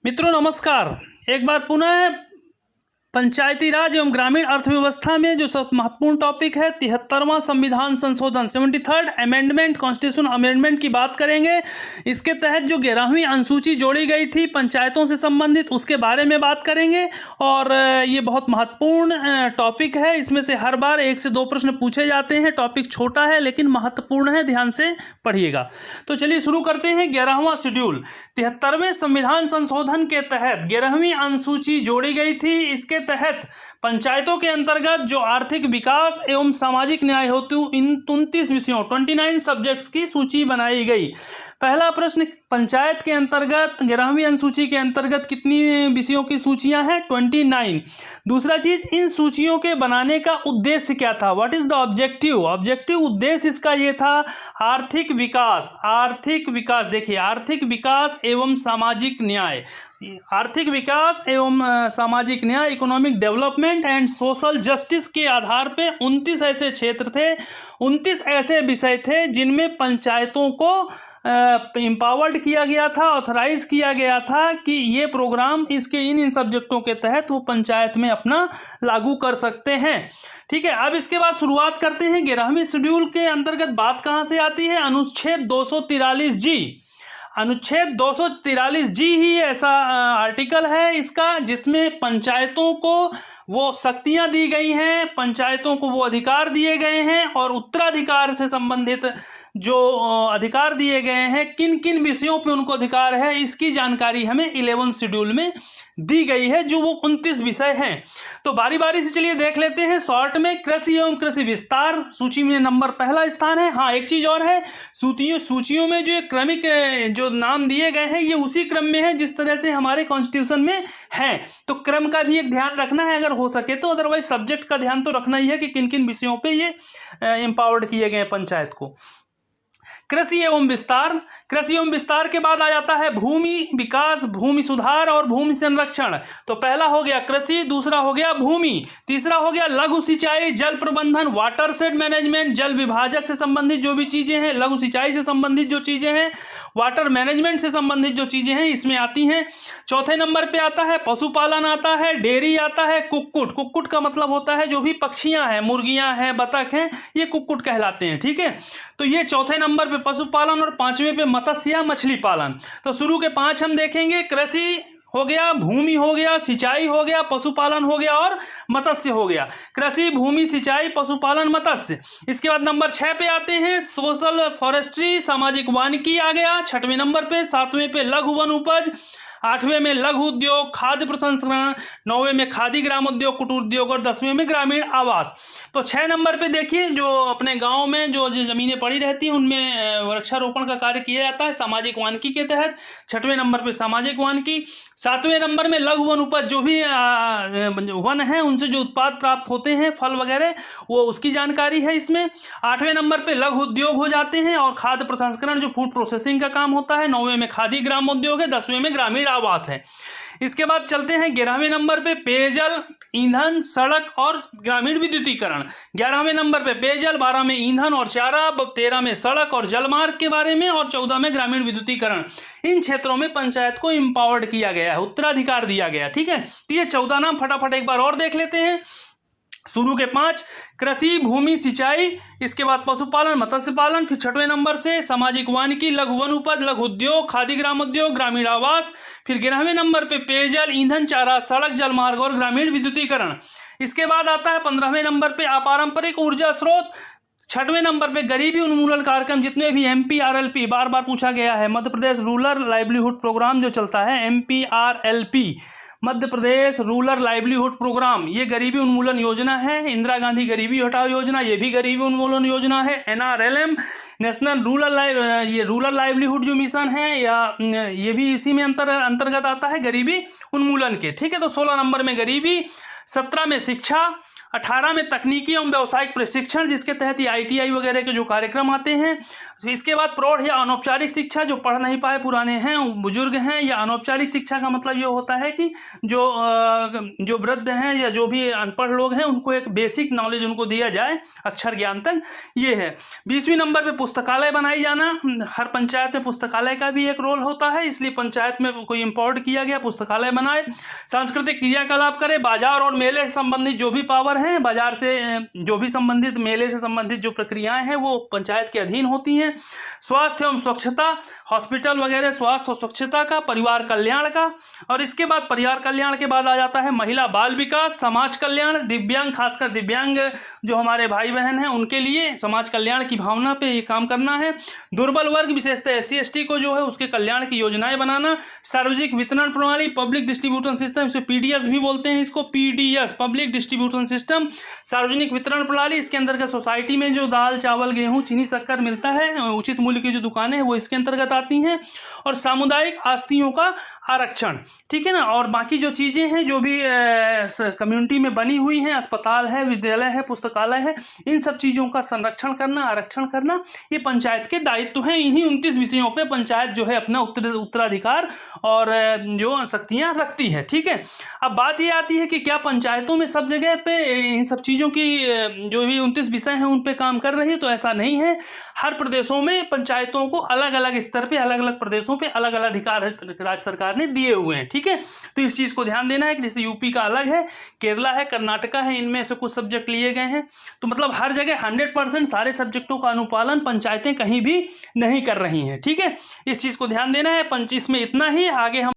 मित्रों नमस्कार। एक बार पुनः पंचायती राज एवं ग्रामीण अर्थव्यवस्था में जो सब महत्वपूर्ण टॉपिक है 73वां संविधान संशोधन 73rd अमेंडमेंट कॉन्स्टिट्यूशन अमेंडमेंट की बात करेंगे। इसके तहत जो 11वीं अनुसूची जोड़ी गई थी पंचायतों से संबंधित उसके बारे में बात करेंगे और ये बहुत महत्वपूर्ण टॉपिक है। इसमें से हर बार 1 से 2 प्रश्न पूछे जाते हैं। टॉपिक छोटा है लेकिन महत्वपूर्ण है, ध्यान से पढ़िएगा। तो चलिए शुरू करते हैं। 11वां शेड्यूल 73वें संविधान संशोधन के तहत 11वीं अनुसूची जोड़ी गई थी। इसके तहत पंचायतों के अंतर्गत जो आर्थिक विकास एवं सामाजिक न्याय हेतु इन 29 विषयों 29 सब्जेक्ट्स की सूची बनाई गई। पहला प्रश्न, पंचायत के अंतर्गत 11वीं अनुसूची के अंतर्गत कितनी विषयों की सूचियां हैं? 29। दूसरा चीज, इन सूचियों के बनाने का उद्देश्य क्या था? What is the objective? Objective उद्देश्य इसका ये था आर्थिक विकास। देखिए, आर्थिक विकास एवं सामाजिक न्याय, आर्थिक विकास एवं सामाजिक न्याय, economic development and social justice के आधार पे 29 ऐसे क्षेत्र थे, 29 ऐसे विषय थे जिनमें पंचायतों को एम्पावर्ड किया गया था, ऑथराइज किया गया था कि ये प्रोग्राम इसके इन सब्जेक्टों के तहत वो पंचायत में अपना लागू कर सकते हैं। ठीक है, अब इसके बाद शुरुआत करते हैं। 11वें शेड्यूल के अंतर्गत बात कहाँ से आती है? अनुच्छेद 243 जी। अनुच्छेद 243 जी ही ऐसा आर्टिकल है इसका जिसमें पंचायतों को वो शक्तियां दी गई हैं, पंचायतों को वो अधिकार दिए गए हैं और उत्तराधिकार से संबंधित जो अधिकार दिए गए हैं, किन किन विषयों पे उनको अधिकार है, इसकी जानकारी हमें 11 शेड्यूल में दी गई है, जो वो 29 विषय हैं। तो बारी बारी से चलिए देख लेते हैं। शॉर्ट में कृषि एवं कृषि विस्तार सूची में नंबर पहला स्थान है। हाँ, एक चीज और है, सूचियों में जो क्रमिक जो नाम दिए गए हैं ये उसी क्रम में है जिस तरह से हमारे कॉन्स्टिट्यूशन में है। तो क्रम का भी एक ध्यान रखना है अगर हो सके तो, अदरवाइज सब्जेक्ट का ध्यान तो रखना ही है कि किन किन विषयों पे ये एम्पावर्ड किए गए पंचायत को। कृषि एवं विस्तार के बाद आ जाता है भूमि विकास, भूमि सुधार और भूमि संरक्षण। तो पहला हो गया कृषि, दूसरा हो गया भूमि, तीसरा हो गया लघु सिंचाई, जल प्रबंधन, वाटर शेड मैनेजमेंट, जल विभाजक से संबंधित जो भी चीजें हैं, लघु सिंचाई से संबंधित जो चीजें हैं, वाटर मैनेजमेंट से संबंधित जो चीजें हैं इसमें आती हैं। चौथे नंबर पे आता है पशुपालन, आता है डेयरी, आता है कुक्कुट का मतलब होता है जो भी पक्षियां हैं, मुर्गियां हैं, बतख हैं, ये कुक्कुट कहलाते हैं। ठीक है, तो ये चौथे नंबर पे पशुपालन और 5वें पे मत्स्य या मछली पालन। तो शुरू के 5 हम देखेंगे। कृषि हो गया, भूमि हो गया, सिंचाई हो गया, पशुपालन हो गया और मत्स्य हो गया। कृषि, भूमि, सिंचाई, पशुपालन, मत्स्य। इसके बाद नंबर 6 पे आते हैं सोशल फॉरेस्ट्री, सामाजिक वानिकी आ गया 6वें नंबर पे। 7वें पे लघु वन उपज, 8वें में लघु उद्योग, खाद्य प्रसंस्करण, 9वें में खादी ग्राम उद्योग, कुटीर उद्योग और 10वें में ग्रामीण आवास। तो 6 नंबर पे देखिए, जो अपने गांव में जो जमीनें पड़ी रहती हैं उनमें वृक्षारोपण का कार्य किया जाता है सामाजिक वानिकी के तहत। 6वें नंबर पे सामाजिक वानिकी। 7वें नंबर में लघु वन उपज, जो भी वन है उनसे जो उत्पाद प्राप्त होते हैं, फल वगैरह, वो उसकी जानकारी है इसमें। 8वें नंबर पे लघु उद्योग हो जाते हैं और खाद्य प्रसंस्करण जो फूड प्रोसेसिंग का काम होता है। 9वें में खादी ग्राम उद्योग है। 10वें में ग्रामीण आवास है। इसके बाद चलते हैं 11वें नंबर पे पेयजल, ईंधन, सड़क और ग्रामीण विद्युतीकरण। 11वें नंबर पे पेयजल, 12 में ईंधन और चारा, 13 में सड़क और जलमार्ग के बारे में और 14 में ग्रामीण विद्युतीकरण। इन क्षेत्रों में पंचायत को एम्पावर्ड किया गया है, उत्तराधिकार दिया गया है। ठीक है, तो ये 14 नाम फटाफट एक बार और देख लेते हैं। शुरू के 5 कृषि, भूमि, सिंचाई, इसके बाद पशुपालन, मत्स्य पालन, फिर 6वें नंबर से सामाजिक वानिकी, लघु वन उपज, लघु उद्योग, खादी ग्राम उद्योग, ग्रामीण आवास, फिर 11वें नंबर पे पेयजल, ईंधन, चारा, सड़क, जलमार्ग और ग्रामीण विद्युतीकरण। इसके बाद आता है 15वें नंबर पे अपारंपरिक ऊर्जा स्रोत। 6वें नंबर पे गरीबी उन्मूलन कार्यक्रम, जितने भी MPRLP बार बार पूछा गया है, Madhya Pradesh rural livelihood programme जो चलता है MPRLP, Madhya Pradesh rural livelihood programme, ये गरीबी उन्मूलन योजना है। इंदिरा गांधी गरीबी हटाओ योजना, ये भी गरीबी उन्मूलन योजना है। NRLM, नेशनल रूरल लाइवलीहुड जो मिशन है, या ये भी इसी में अंतर्गत आता है गरीबी उन्मूलन के। ठीक है, तो 16 नंबर में गरीबी, 17 में शिक्षा, 18 में तकनीकी एवं व्यावसायिक प्रशिक्षण, जिसके तहत ये ITI वगैरह के जो कार्यक्रम आते हैं। तो इसके बाद प्रौढ़ या अनौपचारिक शिक्षा, जो पढ़ नहीं पाए, पुराने हैं, बुजुर्ग हैं, या अनौपचारिक शिक्षा का मतलब ये होता है कि जो वृद्ध हैं या जो भी अनपढ़ लोग हैं उनको एक बेसिक नॉलेज उनको दिया जाए, अक्षर ज्ञान तक, ये है। 20वें नंबर पे पुस्तकालय बनाई जाना। हर पंचायत में पुस्तकालय का भी एक रोल होता है, इसलिए पंचायत में कोई इम्पोर्ट किया गया पुस्तकालय बनाए। सांस्कृतिक क्रियाकलाप करे, बाजार और मेले से संबंधित जो भी पावर है, बाजार से जो भी संबंधित, मेले से संबंधित जो प्रक्रियाएं हैं वो पंचायत के अधीन होती हैं। स्वास्थ्य एवं स्वच्छता, हॉस्पिटल वगैरह, स्वास्थ्य और स्वच्छता का, परिवार कल्याण का, और इसके बाद परिवार कल्याण के बाद आ जाता है महिला बाल विकास, समाज कल्याण, दिव्यांग, खासकर दिव्यांग जो हमारे भाई बहन हैं उनके लिए समाज कल्याण की भावना पे ये काम करना है। दुर्बल वर्ग, विशेषतः SC ST को जो है उसके कल्याण की योजनाएं बनाना। सार्वजनिक वितरण प्रणाली, पब्लिक डिस्ट्रीब्यूशन सिस्टम, इसे PDS भी बोलते हैं, इसको PDS, पब्लिक डिस्ट्रीब्यूशन सिस्टम, सार्वजनिक वितरण प्रणाली। इसके अंतर्गत सोसाइटी में जो दाल, चावल, गेहूं, चीनी, शक्कर मिलता है, उचित मूल्य की जो दुकानें हैं वो इसके अंतर्गत आती हैं। और सामुदायिक आस्तियों का आरक्षण, ठीक है ना। और बाकी जो चीज़ें हैं जो भी कम्युनिटी में बनी हुई हैं, अस्पताल है, विद्यालय है, पुस्तकालय है, इन सब चीज़ों का संरक्षण करना, आरक्षण करना, ये पंचायत के दायित्व हैं। इन्हीं 29 विषयों पे पंचायत जो है अपना उत्तराधिकार और जो शक्तियाँ रखती है, ठीक है। अब बात ये आती है कि क्या पंचायतों में सब जगह पे इन सब चीज़ों की जो भी 29 विषय हैं उन पे काम कर रही है, तो ऐसा नहीं है। हर प्रदेशों में पंचायतों को अलग अलग स्तर पे, अलग अलग प्रदेशों पे अलग अलग अधिकार राज्य सरकार ने दिए हुए हैं, ठीक है। तो इस चीज़ को ध्यान देना है कि जैसे यूपी का अलग है, केरला है, कर्नाटका है, इनमें से कुछ सब्जेक्ट लिए गए हैं। तो मतलब हर जगह 100% सारे सब्जेक्टों का अनुपालन पंचायतें कहीं भी नहीं कर रही हैं, ठीक है। इस चीज़ को ध्यान देना है। 25 में इतना ही, आगे हम